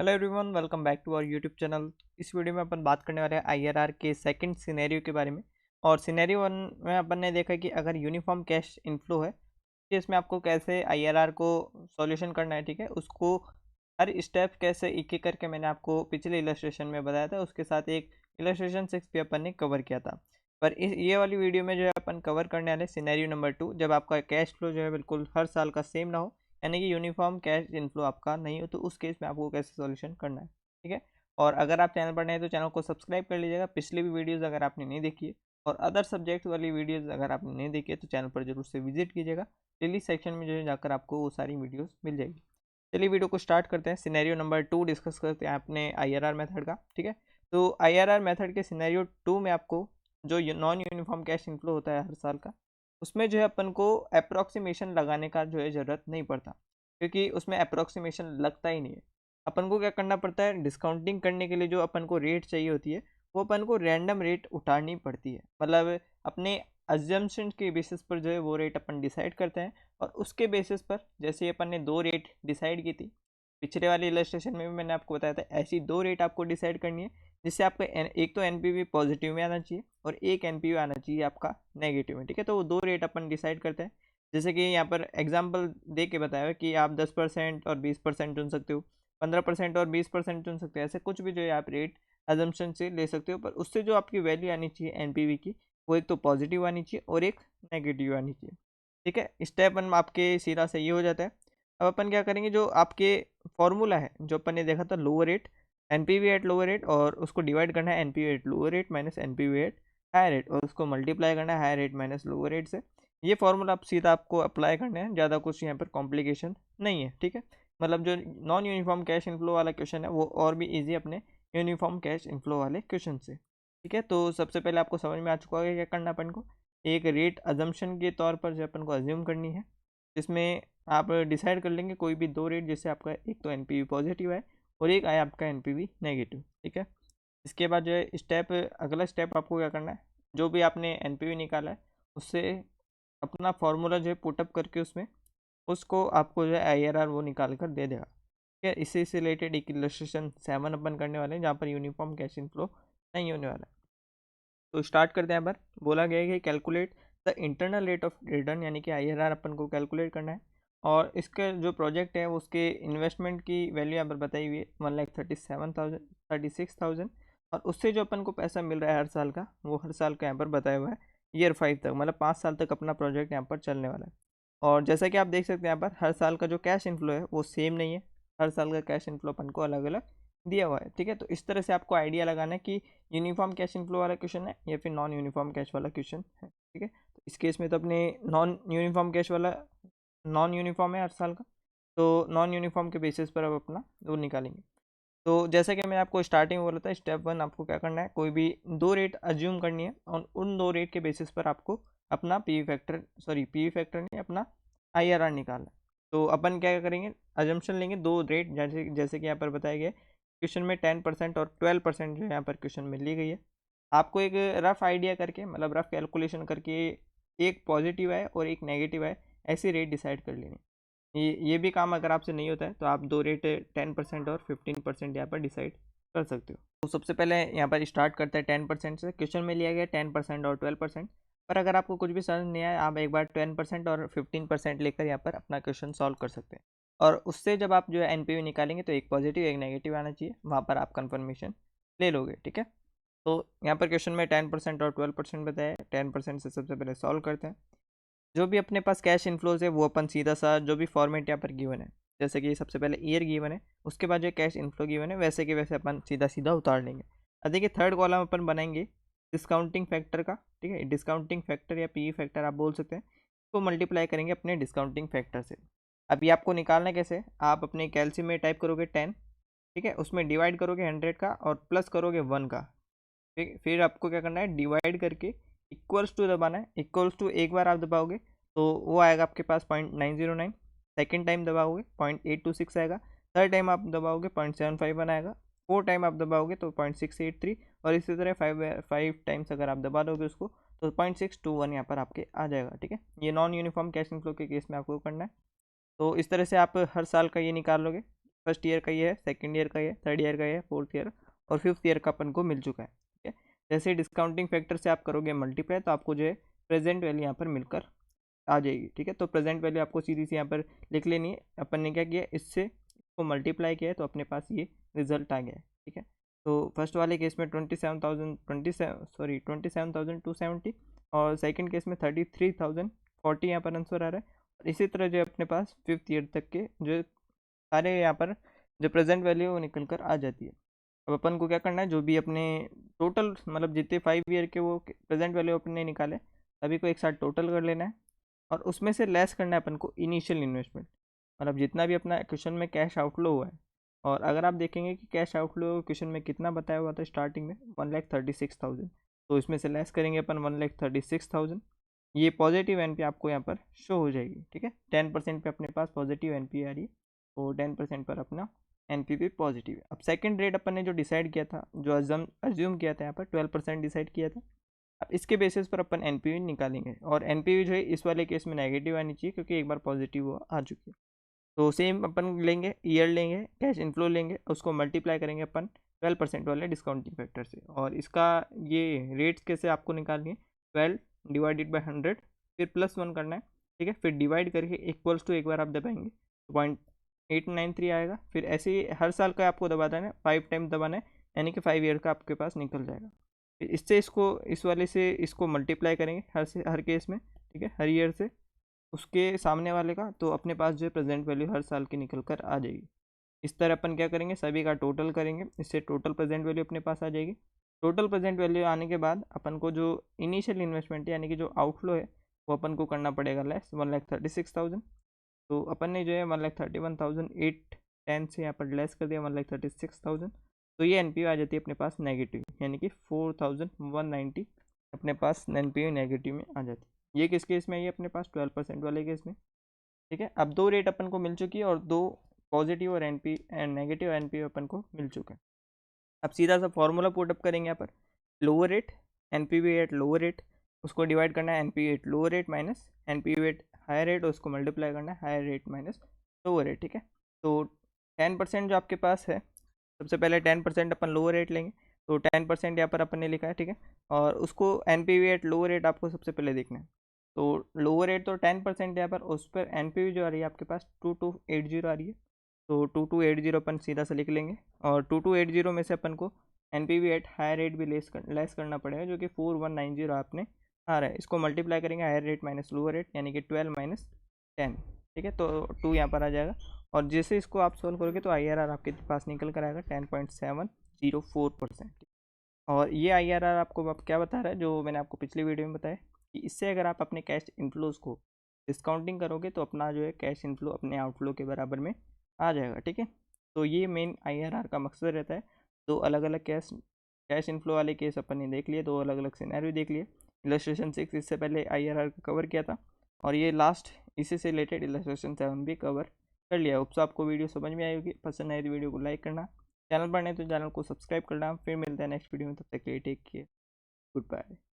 Hello everyone, welcome back to our YouTube channel. इस video में अपन बात करने वाले हैं आईआरआर के सेकंड सिनेरियो के बारे में। और सिनेरियो वन में अपन ने देखा कि अगर यूनिफॉर्म कैश इनफ्लो है तो इसमें आपको कैसे आईआरआर को सॉल्यूशन करना है। ठीक है, उसको हर स्टेप कैसे एक एक करके मैंने आपको पिछले इलस्ट्रेशन में बताया था, उसके साथ एक इलस्ट्रेशन 6 भी अपन ने कवर किया था। पर ये वाली वीडियो में जो है अपन कवर करने वाले सिनेरियो नंबर 2, जब आपका कैश फ्लो जो है बिल्कुल हर साल का सेम ना हो, यानी कि यूनिफॉर्म कैश इनफ्लो आपका नहीं हो, तो उस केस में आपको कैसे सॉल्यूशन करना है। ठीक है, और अगर आप चैनल पर नए हैं तो चैनल को सब्सक्राइब कर लीजिएगा। पिछली भी वीडियोस अगर आपने नहीं देखी है और अदर सब्जेक्ट वाली वीडियोस अगर आपने नहीं देखी है तो चैनल पर जरूर से विजिट कीजिएगा। प्लेलिस्ट सेक्शन में जो है जाकर आपको वो सारी वीडियोस मिल जाएगी। चलिए वीडियो को स्टार्ट करते हैं। सिनेरियो नंबर 2 डिस्कस करते हैं अपने आईआरआर मेथड का। ठीक है, तो आईआरआर मेथड के सिनेरियो 2 में आपको जो नॉन यूनिफॉर्म कैश इनफ्लो होता है हर साल का, उसमें जो है अपन को अप्रोक्सीमेशन लगाने का जो है ज़रूरत नहीं पड़ता, क्योंकि उसमें अप्रोक्सीमेशन लगता ही नहीं है। अपन को क्या करना पड़ता है, डिस्काउंटिंग करने के लिए जो अपन को रेट चाहिए होती है वो अपन को रैंडम रेट उठानी पड़ती है। मतलब अपने अजम्पशन के बेसिस पर जो है वो रेट अपन डिसाइड करते हैं, और उसके बेसिस पर जैसे अपन ने दो रेट डिसाइड की थी पिछले वाले इलस्ट्रेशन में भी मैंने आपको बताया था, ऐसी दो रेट आपको डिसाइड करनी है जिससे आपका एक तो एनपीवी पॉजिटिव में आना चाहिए और एक एनपीवी आना चाहिए आपका नेगेटिव में। ठीक है, तो वो दो रेट अपन डिसाइड करते हैं। जैसे कि यहाँ पर एग्जांपल दे के बताया है कि आप 10% और 20% चुन सकते हो, 15% और 20% चुन सकते हो, ऐसे कुछ भी जो है आप रेट अजम्पशन से ले सकते हो। पर उससे जो आपकी वैल्यू आनी चाहिए एनपीवी की, वो एक तो पॉजिटिव आनी चाहिए और एक नेगेटिव आनी चाहिए। ठीक है, स्टेप वन आपके सीधा सही हो जाता है। अब अपन क्या करेंगे, जो आपके फॉर्मूला है जो अपन ने देखा था lower rate NPV at lower rate, और उसको डिवाइड करना है NPV at lower rate minus NPV at high rate, और उसको मल्टीप्लाई करना है high rate minus lower rate से। ये फॉर्मूला आप सीधा आपको अप्लाई करना है, ज़्यादा कुछ यहाँ पर कॉम्प्लिकेशन नहीं है। ठीक है, मतलब जो नॉन यूनिफॉर्म कैश इनफ्लो वाला क्वेश्चन है वो और भी ईजी अपने यूनिफॉर्म कैश इनफ्लो वाले क्वेश्चन से। ठीक है, तो सबसे पहले आपको समझ में आ चुका है क्या करना अपन को। एक रेट अजम्पशन के तौर पर जो अपन को अज्यूम करनी है, जिसमें आप डिसाइड कर लेंगे कोई भी दो रेट, जिससे आपका एक तो एनपीवी पॉजिटिव है और एक आया आपका एनपीवी नेगेटिव। ठीक है, इसके बाद जो है स्टेप अगला स्टेप आपको क्या करना है, जो भी आपने एनपीवी निकाला है उससे अपना फार्मूला जो है पुटअप करके उसमें उसको आपको जो है आईआरआर वो निकाल कर दे देगा। ठीक है, इससे से रिलेटेड एक इलस्ट्रेशन 7 अपन करने वाले हैं जहाँ पर यूनिफॉर्म कैश इनफ्लो नहीं होने वाला है। तो स्टार्ट करते हैं। पर बोला गया है कि calculate the internal rate of return, यानी कि आईआरआर अपन को कैलकुलेट करना है। और इसका जो प्रोजेक्ट है उसके इन्वेस्टमेंट की वैल्यू यहाँ पर बताई हुई है 1,37,036,000, और उससे जो अपन को पैसा मिल रहा है हर साल का, वो हर साल का यहाँ पर बताया हुआ है ईयर 5 तक, मतलब 5 साल तक अपना प्रोजेक्ट यहाँ पर चलने वाला है। और जैसा कि आप देख सकते हैं यहाँ पर हर साल का जो कैश इनफ्लो है वो सेम नहीं है, हर साल का कैश इनफ्लो अपन को अलग अलग दिया हुआ है। ठीक है, तो इस तरह से आपको आइडिया लगाना है कि यूनिफॉर्म कैश इनफ्लो वाला क्वेश्चन है या फिर नॉन यूनिफॉर्म कैश वाला क्वेश्चन है। ठीक है, तो इस केस में तो अपने नॉन यूनिफॉर्म कैश वाला नॉन यूनिफॉर्म है हर साल का, तो नॉन यूनिफॉर्म के बेसिस पर अब अपना वो निकालेंगे। तो जैसा कि मैंने आपको स्टार्टिंग में बोला था, स्टेप वन आपको क्या करना है, कोई भी दो रेट अज्यूम करनी है और उन दो रेट के बेसिस पर आपको अपना पीवी फैक्टर नहीं, अपना आईआरआर निकालना है। तो अपन क्या करेंगे, अजम्पशन लेंगे दो रेट, जैसे जैसे कि यहाँ पर बताया गया क्वेश्चन में 10% और 12% जो यहाँ पर क्वेश्चन में ली गई है। आपको एक रफ आइडिया करके, मतलब रफ कैलकुलेशन करके, एक पॉजिटिव है और एक नेगेटिव है, ऐसी रेट डिसाइड कर लेनी। ये भी काम अगर आपसे नहीं होता है तो आप दो रेट 10% और 15% यहाँ पर डिसाइड कर सकते हो। तो सबसे पहले यहाँ पर स्टार्ट करते हैं 10% से। क्वेश्चन में लिया गया 10% और 12%, पर अगर आपको कुछ भी समझ नहीं आया आप एक बार 10% और 15% लेकर यहाँ पर अपना क्वेश्चन सॉल्व कर सकते हैं। और उससे जब आप जो है एनपीवी निकालेंगे तो एक पॉजिटिव एक नेगेटिव आना चाहिए, वहाँ पर आप कन्फर्मेशन ले लोगे। ठीक है, तो यहाँ पर क्वेश्चन में 10% और 12% बताया है। 10% से सबसे पहले सॉल्व करते हैं। जो भी अपने पास कैश इनफ्लोज है वो अपन सीधा सा जो भी फॉर्मेट यहाँ पर गिवन है, जैसे कि सबसे पहले ईयर गिवन है, उसके बाद जो कैश इनफ्लो गिवन है वैसे के वैसे अपन सीधा सीधा उतार लेंगे। अब देखिए थर्ड कॉलम अपन बनाएंगे डिस्काउंटिंग फैक्टर का। ठीक है, डिस्काउंटिंग फैक्टर या पी फैक्टर आप बोल सकते हैं, तो मल्टीप्लाई करेंगे अपने डिस्काउंटिंग फैक्टर से। अभी आपको निकालना है कैसे, आप अपने कैलसी में टाइप करोगे 10, ठीक है, उसमें डिवाइड करोगे 100 का और प्लस करोगे 1 का। ठीक, फिर आपको क्या करना है, डिवाइड करके इक्वल्स टू दबाना है। इक्वल्स टू एक बार आप दबाओगे तो वो आएगा आपके पास 0.909, सेकेंड टाइम दबाओगे 0.826 आएगा, थर्ड टाइम आप दबाओगे 0.751 आएगा, फोर टाइम आप दबाओगे तो 0.683, और इसी तरह फाइव टाइम्स अगर आप दबा दोगे उसको तो 0.621 यहाँ पर आपके आ जाएगा। ठीक है, ये नॉन यूनिफॉर्म कैश इनफ्लो के केस में आपको करना है। तो इस तरह से आप हर साल का ये निकाल लोगे। फर्स्ट ईयर का ही है, सेकेंड ईयर का ही है, थर्ड ईयर का ही है, फोर्थ ईयर और फिफ्थ ईयर का अपन को मिल चुका है। ठीक है, जैसे डिस्काउंटिंग फैक्टर से आप करोगे मल्टीप्लाई तो आपको जो है प्रेजेंट वैल्यू यहाँ पर मिलकर आ जाएगी। ठीक है, तो प्रेजेंट वैल्यू आपको सीधी सी यहाँ पर लिख लेनी है। अपन ने क्या किया, इससे इसको मल्टीप्लाई किया है तो अपने पास ये रिजल्ट आ गया है। ठीक है, तो फर्स्ट वाले केस में 27,270 और सेकंड केस में 33,040 यहाँ पर आंसर आ रहा है। और इसी तरह जो अपने पास फिफ्थ ईयर तक के जो सारे यहाँ पर जो प्रेजेंट वैल्यू है वो निकल कर आ जाती है। अब अपन को क्या करना है, जो भी अपने टोटल मतलब जितने 5 ईयर के वो प्रेजेंट वैल्यू अपने निकाले सभी को एक साथ टोटल कर लेना है और उसमें से लेस करना है अपन को इनिशियल इन्वेस्टमेंट, मतलब जितना भी अपना क्वेश्चन में कैश आउटफ्लो हुआ है। और अगर आप देखेंगे कि कैश आउटफ्लो क्वेश्चन में कितना बताया हुआ था स्टार्टिंग में 1,36,000, तो इसमें से लेस करेंगे अपन 1,36,000। ये पॉजिटिव एनपी आपको यहाँ पर शो हो जाएगी। ठीक है, 10% पे अपने पास पॉजिटिव एनपी आ रही है, तो 10% पर अपना एनपी भी पॉजिटिव है। अब सेकंड रेट अपन ने जो डिसाइड किया था, जो अज्यूम किया था यहाँ पर 12% डिसाइड किया था। अब इसके बेसिस पर अपन एनपीवी निकालेंगे और एनपीवी जो है इस वाले केस में नेगेटिव आनी चाहिए क्योंकि एक बार पॉजिटिव वो आ चुकी है। तो सेम अपन लेंगे, ईयर लेंगे, कैश इनफ्लो लेंगे, उसको मल्टीप्लाई करेंगे अपन 12% वाले डिस्काउंटिंग फैक्टर से। और इसका ये रेट्स कैसे आपको निकालनी है, 12 डिवाइडेड बाई 100 फिर +1 करना है। ठीक है, फिर डिवाइड करके इक्वल्स टू एक बार आप दबाएंगे 0.893 आएगा। फिर ऐसे ही हर साल का आपको दबा देना है, 5 टाइम दबाना है, यानी कि 5 ईयर का आपके पास निकल जाएगा। फिर इससे इसको इस वाले से इसको मल्टीप्लाई करेंगे हर केस में। ठीक है, हर ईयर से उसके सामने वाले का, तो अपने पास जो है प्रेजेंट वैल्यू हर साल की निकल कर आ जाएगी। इस तरह अपन क्या करेंगे, सभी का टोटल करेंगे, इससे टोटल प्रेजेंट वैल्यू अपने पास आ जाएगी। टोटल प्रेजेंट वैल्यू आने के बाद अपन को जो इनिशियल इन्वेस्टमेंट है यानी कि जो आउटफ्लो है वो अपन को करना पड़ेगा लेस 1,36,000। तो अपन ने जो है 1,31,810 से यहाँ पर लेस कर दिया 1,36,000, तो ये एन आ जाती है अपने पास नेगेटिव, यानी कि 4,190 अपने पास एन नेगेटिव में आ जाती है। ये किस केस में है, ये अपने पास 12% वाले केस में। ठीक है, अब दो रेट अपन को मिल चुकी है और दो पॉजिटिव और एनपी एंड नेगेटिव एनपी अपन को मिल चुका है। अब सीधा सा फॉर्मूला पुटअप करेंगे यहाँ पर, lower rate NPV at lower rate, उसको डिवाइड करना है NP at lower rate minus NP at higher rate, और उसको मल्टीप्लाई करना है higher rate minus lower rate. ठीक है, तो 10% जो आपके पास है, सबसे पहले 10% अपन लोअर रेट लेंगे, तो 10% यहाँ पर अपन ने लिखा है। ठीक है, और उसको एनपीवी एट लोअर रेट आपको सबसे पहले देखना है। तो लोअर रेट तो 10% यहाँ पर, उस पर एनपीवी जो आ रही है आपके पास 2280 आ रही है, तो 2280 अपन सीधा से लिख लेंगे। और 2280 में से अपन को एनपीवी एट हायर रेट भी लेस करना पड़ेगा, जो कि 4190 आपने आ रहा है। इसको मल्टीप्लाई करेंगे higher rate minus lower rate, यानी कि 12 माइनस 10। ठीक है, तो 2 यहाँ पर आ जाएगा। और जैसे इसको आप सोल्व करोगे तो IRR आपके पास निकल कर आएगा 10.704%। और ये IRR आपको अब क्या बता रहा है, जो मैंने आपको पिछली वीडियो में बताया कि इससे अगर आप अपने कैश इनफ्लोज को डिस्काउंटिंग करोगे तो अपना जो है कैश इनफ्लो अपने आउटफ्लो के बराबर में आ जाएगा। ठीक है, तो ये मेन IRR का मकसद रहता है। दो अलग अलग कैश इनफ्लो वाले केस अपन ने देख लिए, दो अलग अलग सिनेरियो देख लिए। इलस्ट्रेशन 6 इससे पहले IRR का कवर किया था, और ये लास्ट इसी से रिलेटेड इलस्ट्रेशन 7 भी कवर कर लिया। होप्स आपको वीडियो समझ में आई होगी। पसंद आए तो वीडियो को लाइक करना, चैनल पर नहीं तो चैनल को सब्सक्राइब करना। फिर मिलते हैं नेक्स्ट वीडियो में, तब तक के लिए टेक केयर, गुड बाय।